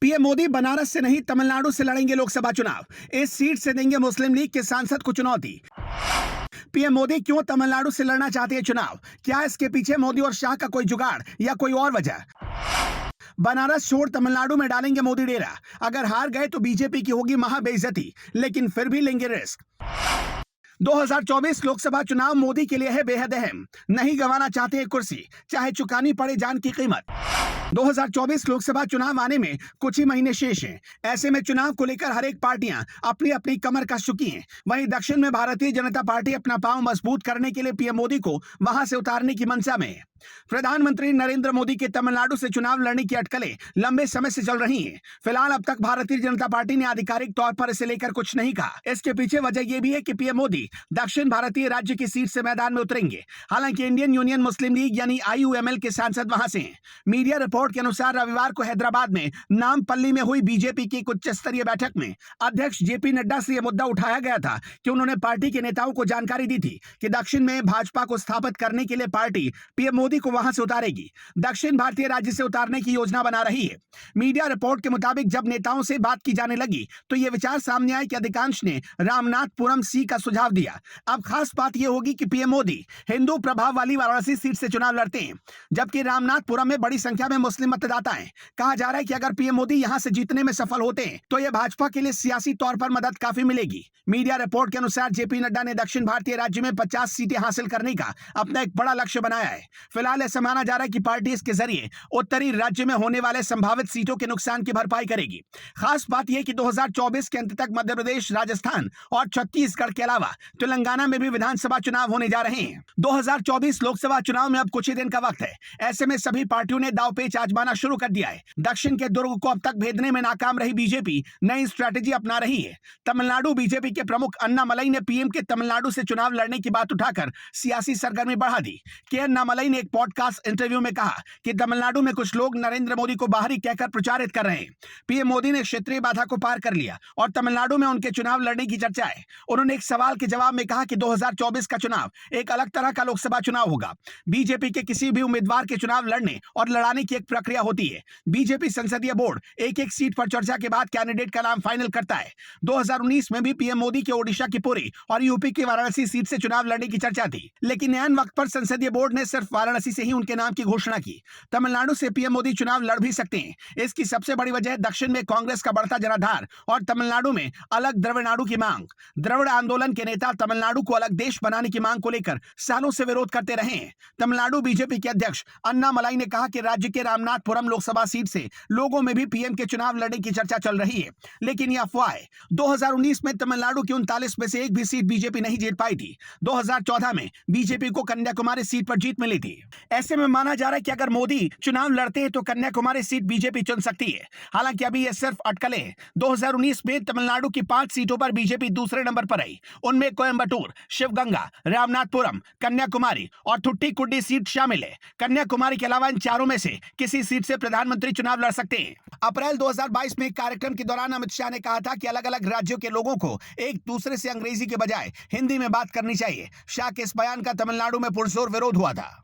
PM Modi Banaras से नहीं तमिलनाडु से लड़ेंगे लोकसभा चुनाव। इस सीट से देंगे मुस्लिम लीग के सांसद को चुनौती। पीएम मोदी क्यों तमिलनाडु से लड़ना चाहते हैं चुनाव? क्या इसके पीछे मोदी और शाह का कोई जुगाड़ या कोई और वजह? बनारस छोड़ तमिलनाडु में डालेंगे मोदी डेरा। अगर हार गए तो बीजेपी की होगी महाबेइज्जती, लेकिन फिर भी लेंगे रिस्क। 2024 लोकसभा चुनाव मोदी के लिए है बेहद अहम। नहीं गंवाना चाहते हैं कुर्सी, चाहे चुकानी पड़े जान की कीमत। 2024 लोकसभा चुनाव आने में कुछ ही महीने शेष हैं। ऐसे में चुनाव को लेकर हर एक पार्टियां अपनी अपनी कमर कस चुकी हैं। वहीं दक्षिण में भारतीय जनता पार्टी अपना पांव मजबूत करने के लिए पीएम मोदी को वहां से उतारने की मंशा में है। प्रधानमंत्री नरेंद्र मोदी के तमिलनाडु से चुनाव लड़ने की अटकलें लंबे समय से चल रही हैं। फिलहाल अब तक भारतीय जनता पार्टी ने आधिकारिक तौर पर इसे लेकर कुछ नहीं कहा। इसके पीछे वजह यह भी है कि पीएम मोदी दक्षिण भारतीय राज्य की सीट से मैदान में उतरेंगे। हालांकि इंडियन यूनियन मुस्लिम लीग यानी आईयूएमएल के सांसद वहां से हैं। मीडिया रिपोर्ट के अनुसार रविवार को हैदराबाद में नामपल्ली में हुई बीजेपी की उच्च स्तरीय बैठक में अध्यक्ष जेपी नड्डा से यह मुद्दा उठाया गया था कि उन्होंने पार्टी के नेताओं को जानकारी दी थी कि दक्षिण में भाजपा को स्थापित करने के लिए पार्टी पीएम मोदी को वहां से उतारेगी। दक्षिण भारतीय राज्य से उतारने की योजना बना रही है। मीडिया रिपोर्ट के मुताबिक जब नेताओं से बात की जाने लगी तो यह विचार सामने आया कि अधिकांश ने रामनाथपुरम सीट का सुझाव दिया। अब खास बात यह होगी कि पीएम मोदी हिंदू प्रभाव वाली वाराणसी सीट से चुनाव लड़ते हैं, जबकि रामनाथपुरम में बड़ी संख्या में मुस्लिम मतदाता हैं। कहा जा रहा है कि अगर पीएम मोदी यहां से जीतने में सफल होते हैं तो यह भाजपा के लिए सियासी तौर पर मदद काफी मिलेगी। मीडिया रिपोर्ट के अनुसार जेपी नड्डा ने दक्षिण भारतीय राज्य में 50 सीटें हासिल करने का अपना एक बड़ा लक्ष्य बनाया है। फिलहाल ऐसा माना जा रहा है कि पार्टी इसके जरिए उत्तरी राज्य में होने वाले संभावित सीटों के नुकसान की भरपाई करेगी। खास बात यह कि 2024 के अंत तक मध्य प्रदेश, राजस्थान और छत्तीसगढ़ के अलावा तेलंगाना में भी विधानसभा चुनाव होने जा रहे हैं। 2024 लोकसभा चुनाव में अब कुछ ही दिन का वक्त है। ऐसे में सभी पार्टियों ने दांवपेच आजमाना शुरू कर दिया है। दक्षिण के दुर्ग को अब तक भेदने में नाकाम रही बीजेपी नई स्ट्रैटेजी अपना रही है। तमिलनाडु बीजेपी के प्रमुख अन्नामलई ने पीएम के तमिलनाडु से चुनाव लड़ने की बात उठाकर सियासी सरगर्मी बढ़ा दी। के अन्नामलई ने एक पॉडकास्ट इंटरव्यू में कहा कि तमिलनाडु में कुछ लोग नरेंद्र मोदी को बाहरी कहकर प्रचारित कर रहे हैं। पीएम मोदी ने क्षेत्रीय बाधा को पार कर लिया और तमिलनाडु में उनके चुनाव लड़ने की चर्चा है। उन्होंने एक सवाल के जवाब में कहा कि 2024 का चुनाव एक अलग तरह का लोकसभा चुनाव होगा। बीजेपी के किसी भी उम्मीदवार के चुनाव लड़ने और लड़ाने की एक प्रक्रिया होती है। बीजेपी संसदीय बोर्ड एक एक सीट पर चर्चा के बाद कैंडिडेट का नाम फाइनल करता है। 2019 में भी पीएम मोदी के ओडिशा की पुरी और यूपी की वाराणसी सीट से चुनाव लड़ने की चर्चा थी, लेकिन ऐन वक्त पर संसदीय बोर्ड ने सिर्फ वाराणसी से ही उनके नाम की घोषणा की। तमिलनाडु से पीएम मोदी चुनाव लड़ भी सकते हैं। इसकी सबसे बड़ी वजह दक्षिण में कांग्रेस का बढ़ता जनाधार और तमिलनाडु में अलग द्रविड़नाडु की मांग। द्रविड़ आंदोलन के नेता तमिलनाडु को अलग देश बनाने की मांग को लेकर सालों से विरोध करते रहे हैं। तमिलनाडु बीजेपी के अध्यक्ष अन्नामलई ने कहा कि राज्य के रामनाथपुरम लोकसभा सीट से लोगों में भी पीएम के चुनाव लड़ने की चर्चा चल रही है, लेकिन यह अफवाह है। 2019 में तमिलनाडु की 39 में से एक भी सीट बीजेपी नहीं जीत पाई थी। 2014 में बीजेपी को कन्याकुमारी सीट पर जीत मिली थी। ऐसे में माना जा रहा है कि अगर मोदी चुनाव लड़ते हैं तो कन्याकुमारी सीट बीजेपी चुन सकती है। हालांकि अभी यह सिर्फ अटकलें हैं। 2019 में तमिलनाडु की 5 सीटों पर बीजेपी दूसरे नंबर पर आई। उनमें कोयंबटूर, शिवगंगा, रामनाथपुरम, कन्याकुमारी और थुट्टीकुडी सीट शामिल है। कन्याकुमारी के अलावा इन चारों में से किसी सीट से प्रधानमंत्री चुनाव लड़ सकते हैं। अप्रैल 2022 में एक कार्यक्रम के दौरान अमित शाह ने कहा था कि अलग अलग राज्यों के लोगों को एक दूसरे से अंग्रेजी के बजाय हिंदी में बात करनी चाहिए। शाह के इस बयान का तमिलनाडु में पुरजोर विरोध हुआ था।